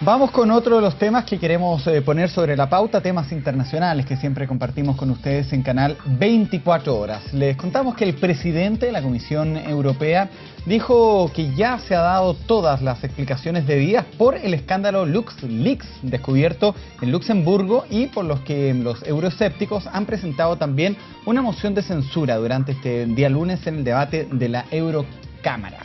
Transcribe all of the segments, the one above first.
Vamos con otro de los temas que queremos poner sobre la pauta, temas internacionales que siempre compartimos con ustedes en Canal 24 Horas. Les contamos que el presidente de la Comisión Europea dijo que ya se ha dado todas las explicaciones debidas por el escándalo LuxLeaks descubierto en Luxemburgo y por los que los euroescépticos han presentado también una moción de censura durante este día lunes en el debate de la Eurocámara.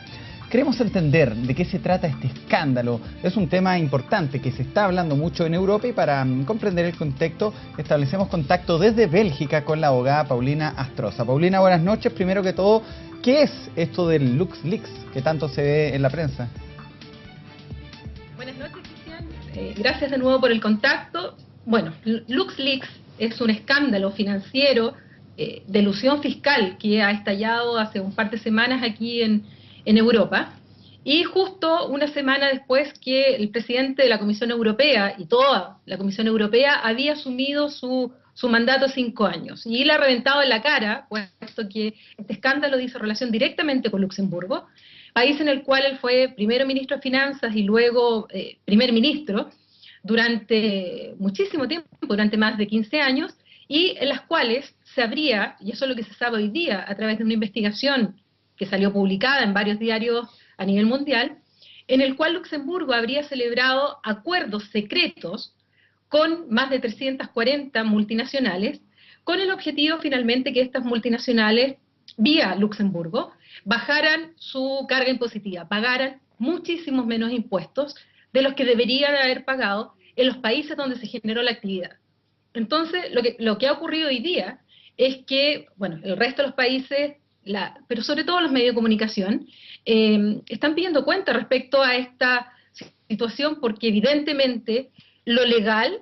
Queremos entender de qué se trata este escándalo. Es un tema importante que se está hablando mucho en Europa y para comprender el contexto establecemos contacto desde Bélgica con la abogada Paulina Astroza. Paulina, buenas noches. Primero que todo, ¿qué es esto del LuxLeaks que tanto se ve en la prensa? Buenas noches, Cristian. Gracias de nuevo por el contacto. Bueno, LuxLeaks es un escándalo financiero de elusión fiscal que ha estallado hace un par de semanas aquí en Europa, y justo una semana después que el presidente de la Comisión Europea y toda la Comisión Europea había asumido su mandato 5 años, y le ha reventado en la cara, puesto que este escándalo dice relación directamente con Luxemburgo, país en el cual él fue primero ministro de Finanzas y luego primer ministro durante muchísimo tiempo, durante más de 15 años, y en las cuales se habría, y eso es lo que se sabe hoy día a través de una investigación que salió publicada en varios diarios a nivel mundial, en el cual Luxemburgo habría celebrado acuerdos secretos con más de 340 multinacionales, con el objetivo finalmente que estas multinacionales, vía Luxemburgo, bajaran su carga impositiva, pagaran muchísimos menos impuestos de los que deberían haber pagado en los países donde se generó la actividad. Entonces, lo que ha ocurrido hoy día es que, bueno, el resto de los países, pero sobre todo los medios de comunicación, están pidiendo cuenta respecto a esta situación porque evidentemente lo legal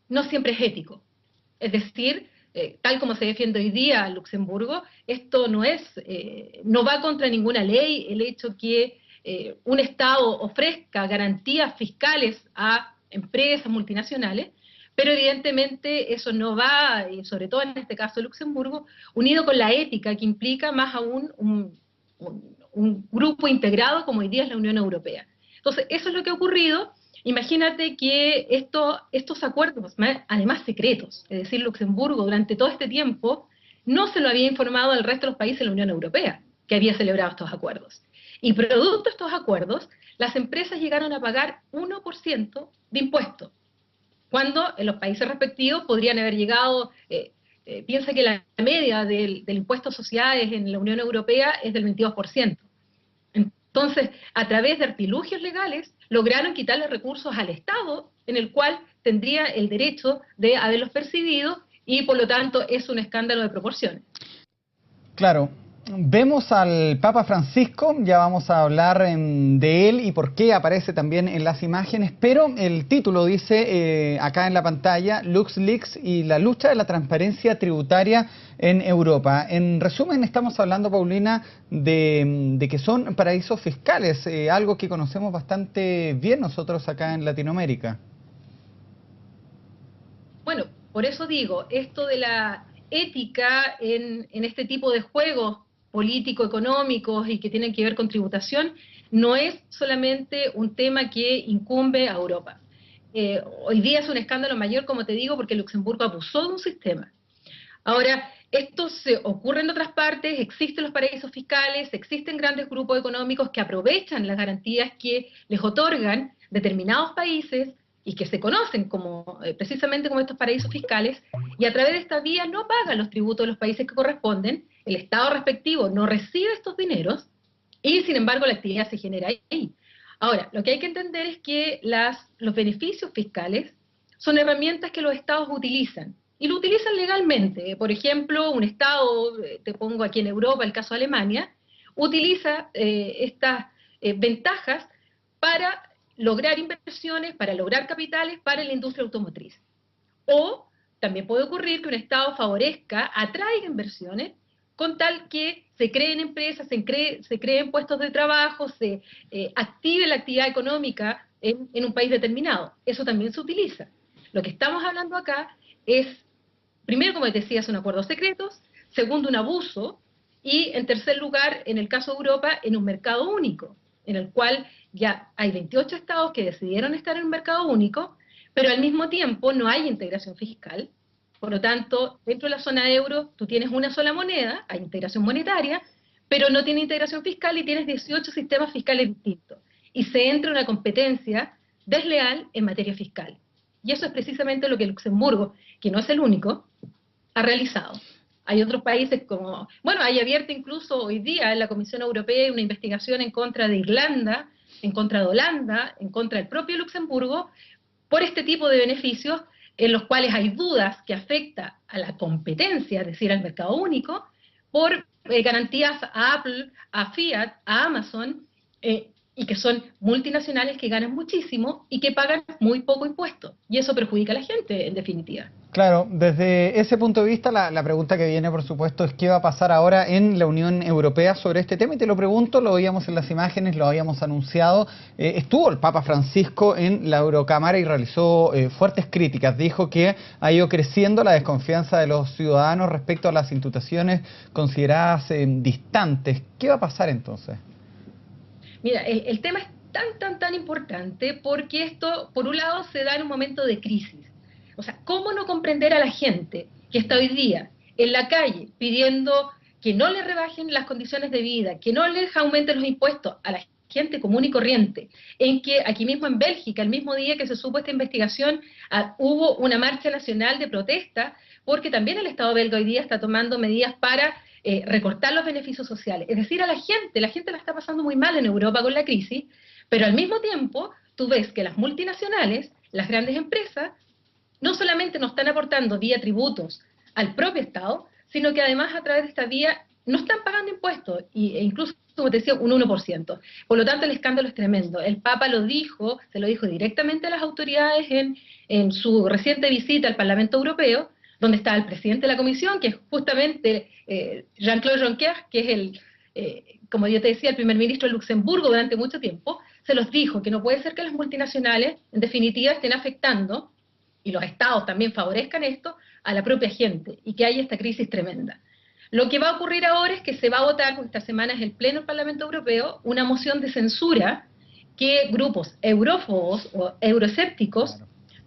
no siempre es ético. Es decir, tal como se defiende hoy día Luxemburgo, esto no va contra ninguna ley el hecho que un Estado ofrezca garantías fiscales a empresas multinacionales, pero evidentemente eso no va, y sobre todo en este caso de Luxemburgo, unido con la ética que implica más aún un grupo integrado como hoy día es la Unión Europea. Entonces, eso es lo que ha ocurrido. Imagínate que estos acuerdos, además secretos, es decir, Luxemburgo durante todo este tiempo no se lo había informado al resto de los países de la Unión Europea que había celebrado estos acuerdos. Y producto de estos acuerdos, las empresas llegaron a pagar 1% de impuestos, cuando en los países respectivos podrían haber llegado, piensa que la media del impuesto a sociedades en la Unión Europea es del 22%. Entonces, a través de artilugios legales, lograron quitarle recursos al Estado, en el cual tendría el derecho de haberlos percibido, y por lo tanto es un escándalo de proporciones. Claro. Vemos al Papa Francisco, ya vamos a hablar de él y por qué aparece también en las imágenes, pero el título dice acá en la pantalla, LuxLeaks y la lucha de la transparencia tributaria en Europa. En resumen, estamos hablando, Paulina, de que son paraísos fiscales, algo que conocemos bastante bien nosotros acá en Latinoamérica. Bueno, por eso digo, esto de la ética en este tipo de juegos político-económicos y que tienen que ver con tributación, no es solamente un tema que incumbe a Europa. Hoy día es un escándalo mayor, como te digo, porque Luxemburgo abusó de un sistema. Ahora, esto se ocurre en otras partes, existen los paraísos fiscales, existen grandes grupos económicos que aprovechan las garantías que les otorgan determinados países y que se conocen como precisamente como estos paraísos fiscales, y a través de esta vía no pagan los tributos de los países que corresponden, el Estado respectivo no recibe estos dineros y sin embargo la actividad se genera ahí. Ahora, lo que hay que entender es que los beneficios fiscales son herramientas que los Estados utilizan y lo utilizan legalmente. Por ejemplo, un Estado, te pongo aquí en Europa el caso de Alemania, utiliza estas ventajas para lograr inversiones, para lograr capitales para la industria automotriz. O también puede ocurrir que un Estado favorezca, atraiga inversiones, con tal que se creen empresas, se creen puestos de trabajo, se active la actividad económica en un país determinado. Eso también se utiliza. Lo que estamos hablando acá es, primero, como te decía, son acuerdos secretos, segundo, un abuso, y en tercer lugar, en el caso de Europa, en un mercado único, en el cual Ya hay 28 estados que decidieron estar en el mercado único, pero al mismo tiempo no hay integración fiscal. Por lo tanto, dentro de la zona euro tú tienes una sola moneda, hay integración monetaria, pero no tiene integración fiscal y tienes 18 sistemas fiscales distintos. Y se entra en una competencia desleal en materia fiscal. Y eso es precisamente lo que Luxemburgo, que no es el único, ha realizado. Hay otros países como, bueno, hay abierta incluso hoy día en la Comisión Europea una investigación en contra de Irlanda, en contra de Holanda, en contra del propio Luxemburgo, por este tipo de beneficios en los cuales hay dudas que afecta a la competencia, es decir, al mercado único, por garantías a Apple, a Fiat, a Amazon, y que son multinacionales que ganan muchísimo y que pagan muy poco impuesto. Y eso perjudica a la gente, en definitiva. Claro, desde ese punto de vista, la pregunta que viene, por supuesto, es qué va a pasar ahora en la Unión Europea sobre este tema. Y te lo pregunto, lo veíamos en las imágenes, lo habíamos anunciado. Estuvo el Papa Francisco en la Eurocámara y realizó fuertes críticas. Dijo que ha ido creciendo la desconfianza de los ciudadanos respecto a las instituciones consideradas distantes. ¿Qué va a pasar entonces? Mira, el tema es tan importante porque esto, por un lado, se da en un momento de crisis. O sea, ¿cómo no comprender a la gente que está hoy día en la calle pidiendo que no le rebajen las condiciones de vida, que no les aumenten los impuestos a la gente común y corriente, en que aquí mismo en Bélgica, el mismo día que se supo esta investigación, hubo una marcha nacional de protesta, porque también el Estado belga hoy día está tomando medidas para recortar los beneficios sociales. Es decir, a la gente la está pasando muy mal en Europa con la crisis, pero al mismo tiempo tú ves que las multinacionales, las grandes empresas, no solamente nos están aportando vía tributos al propio Estado, sino que además a través de esta vía no están pagando impuestos, e incluso, como te decía, un 1%. Por lo tanto, el escándalo es tremendo. El Papa lo dijo, se lo dijo directamente a las autoridades en su reciente visita al Parlamento Europeo, donde estaba el presidente de la Comisión, que es justamente Jean-Claude Juncker, que es como yo te decía, el primer ministro de Luxemburgo durante mucho tiempo, se los dijo que no puede ser que las multinacionales, en definitiva, estén afectando, y los estados también favorezcan esto, a la propia gente, y que haya esta crisis tremenda. Lo que va a ocurrir ahora es que se va a votar, porque esta semana es el Pleno del Parlamento Europeo, una moción de censura que grupos eurófobos o euroescépticos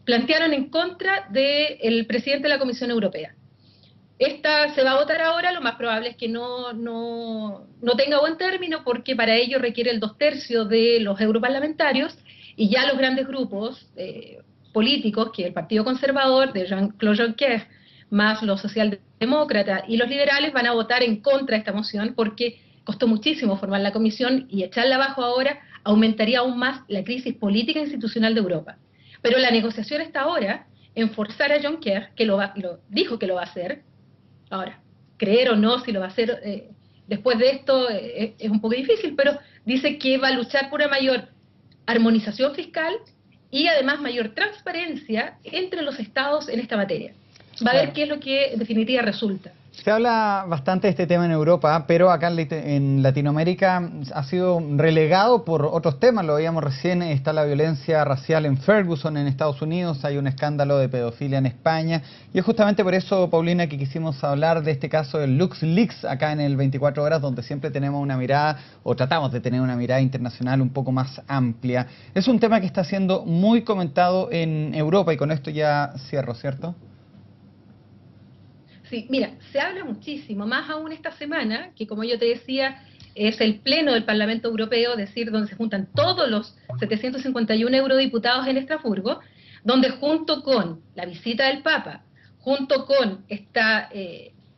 plantearon en contra del presidente de la Comisión Europea. Esta se va a votar ahora, lo más probable es que no tenga buen término, porque para ello requiere el 2/3 de los europarlamentarios, y ya los grandes grupos políticos, que el Partido Conservador de Jean-Claude Juncker, más los socialdemócratas y los liberales, van a votar en contra de esta moción, porque costó muchísimo formar la comisión y echarla abajo ahora aumentaría aún más la crisis política e institucional de Europa. Pero la negociación está ahora en forzar a Juncker, que lo dijo que lo va a hacer. Ahora, creer o no si lo va a hacer después de esto es un poco difícil, pero dice que va a luchar por una mayor armonización fiscal y además mayor transparencia entre los estados en esta materia. Va a ver qué es lo que en definitiva resulta. Se habla bastante de este tema en Europa, pero acá en Latinoamérica ha sido relegado por otros temas. Lo veíamos recién, está la violencia racial en Ferguson, en Estados Unidos, hay un escándalo de pedofilia en España, y es justamente por eso, Paulina, que quisimos hablar de este caso del LuxLeaks acá en el 24 Horas, donde siempre tenemos una mirada, o tratamos de tener una mirada internacional un poco más amplia. Es un tema que está siendo muy comentado en Europa, y con esto ya cierro, ¿cierto? Sí, mira, se habla muchísimo, más aún esta semana, que como yo te decía, es el Pleno del Parlamento Europeo, es decir, donde se juntan todos los 751 eurodiputados en Estrasburgo, donde junto con la visita del Papa, junto con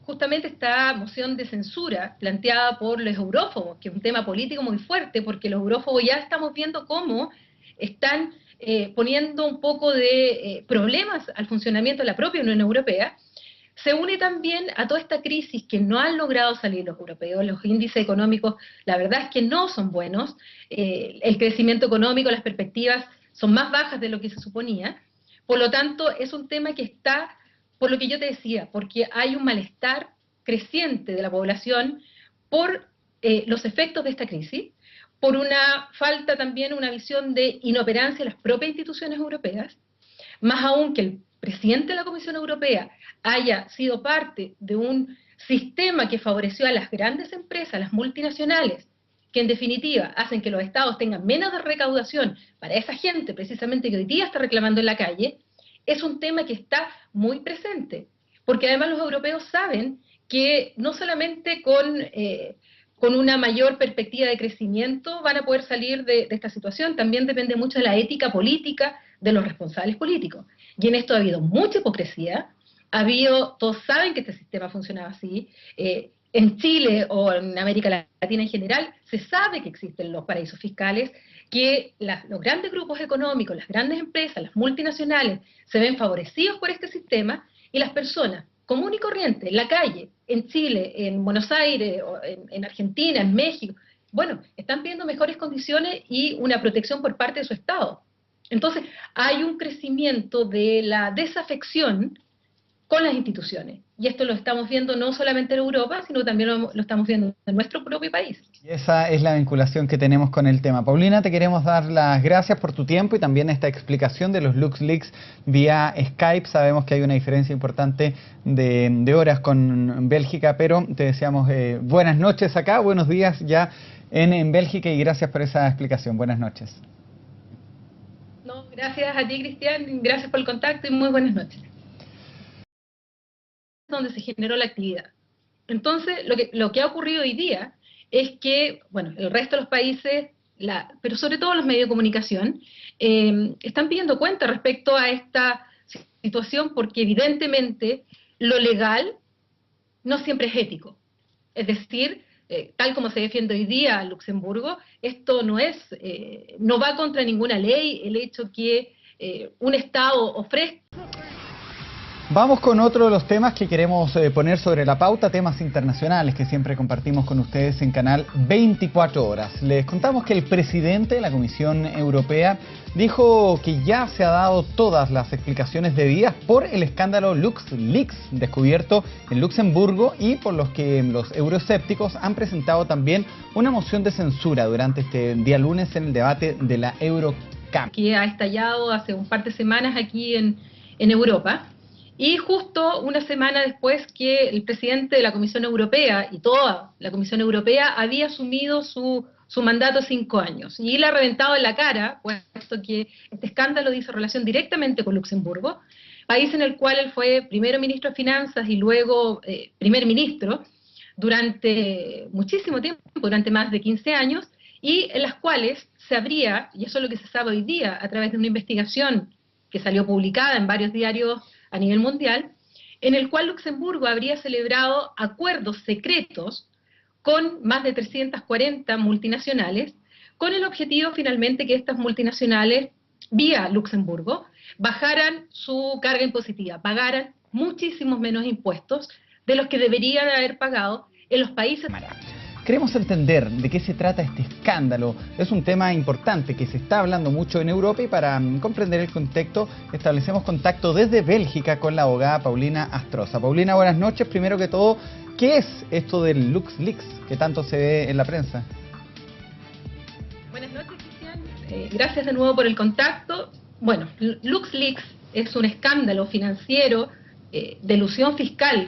justamente esta moción de censura planteada por los eurófobos, que es un tema político muy fuerte, porque los eurófobos ya estamos viendo cómo están poniendo un poco de problemas al funcionamiento de la propia Unión Europea. Se une también a toda esta crisis que no han logrado salir los europeos. Los índices económicos, la verdad es que no son buenos. El crecimiento económico, las perspectivas son más bajas de lo que se suponía. Por lo tanto, es un tema que está, por lo que yo te decía, porque hay un malestar creciente de la población por los efectos de esta crisis, por una falta también, una visión de inoperancia de las propias instituciones europeas, más aún que el presidente de la Comisión Europea haya sido parte de un sistema que favoreció a las grandes empresas, a las multinacionales, que en definitiva hacen que los estados tengan menos de recaudación para esa gente precisamente que hoy día está reclamando en la calle, es un tema que está muy presente. Porque además los europeos saben que no solamente con una mayor perspectiva de crecimiento van a poder salir de esta situación, también depende mucho de la ética política de los responsables políticos. Y en esto ha habido mucha hipocresía, todos saben que este sistema funcionaba así, en Chile o en América Latina en general, se sabe que existen los paraísos fiscales, que los grandes grupos económicos, las grandes empresas, las multinacionales, se ven favorecidos por este sistema y las personas común y corriente, en la calle, en Chile, en Buenos Aires, en Argentina, en México, bueno, están pidiendo mejores condiciones y una protección por parte de su Estado. Entonces, hay un crecimiento de la desafección con las instituciones. Y esto lo estamos viendo no solamente en Europa, sino también lo estamos viendo en nuestro propio país. Y esa es la vinculación que tenemos con el tema. Paulina, te queremos dar las gracias por tu tiempo y también esta explicación de los LuxLeaks vía Skype. Sabemos que hay una diferencia importante de horas con Bélgica, pero te deseamos buenas noches acá, buenos días ya en Bélgica y gracias por esa explicación. Buenas noches. No, gracias a ti, Cristian, gracias por el contacto y muy buenas noches. Donde se generó la actividad. Entonces, lo que ha ocurrido hoy día es que, bueno, el resto de los países, pero sobre todo los medios de comunicación, están pidiendo cuenta respecto a esta situación porque evidentemente lo legal no siempre es ético. Es decir, tal como se defiende hoy día Luxemburgo, esto no va contra ninguna ley el hecho que un Estado ofrezca. Vamos con otro de los temas que queremos poner sobre la pauta, temas internacionales que siempre compartimos con ustedes en Canal 24 Horas. Les contamos que el presidente de la Comisión Europea dijo que ya se ha dado todas las explicaciones debidas por el escándalo LuxLeaks descubierto en Luxemburgo y por los que los euroescépticos han presentado también una moción de censura durante este día lunes en el debate de la Eurocámara. Que ha estallado hace un par de semanas aquí en Europa. Y justo una semana después que el presidente de la Comisión Europea y toda la Comisión Europea había asumido su mandato 5 años. Y le ha reventado en la cara, puesto que este escándalo dice relación directamente con Luxemburgo, país en el cual él fue primero ministro de Finanzas y luego primer ministro durante muchísimo tiempo, durante más de 15 años, y en las cuales se habría, y eso es lo que se sabe hoy día, a través de una investigación que salió publicada en varios diarios a nivel mundial, en el cual Luxemburgo habría celebrado acuerdos secretos con más de 340 multinacionales, con el objetivo finalmente que estas multinacionales, vía Luxemburgo, bajaran su carga impositiva, pagaran muchísimos menos impuestos de los que deberían haber pagado en los países. Queremos entender de qué se trata este escándalo. Es un tema importante que se está hablando mucho en Europa y para comprender el contexto establecemos contacto desde Bélgica con la abogada Paulina Astroza. Paulina, buenas noches. Primero que todo, ¿qué es esto del LuxLeaks que tanto se ve en la prensa? Buenas noches, Cristian. Gracias de nuevo por el contacto. Bueno, LuxLeaks es un escándalo financiero de elusión fiscal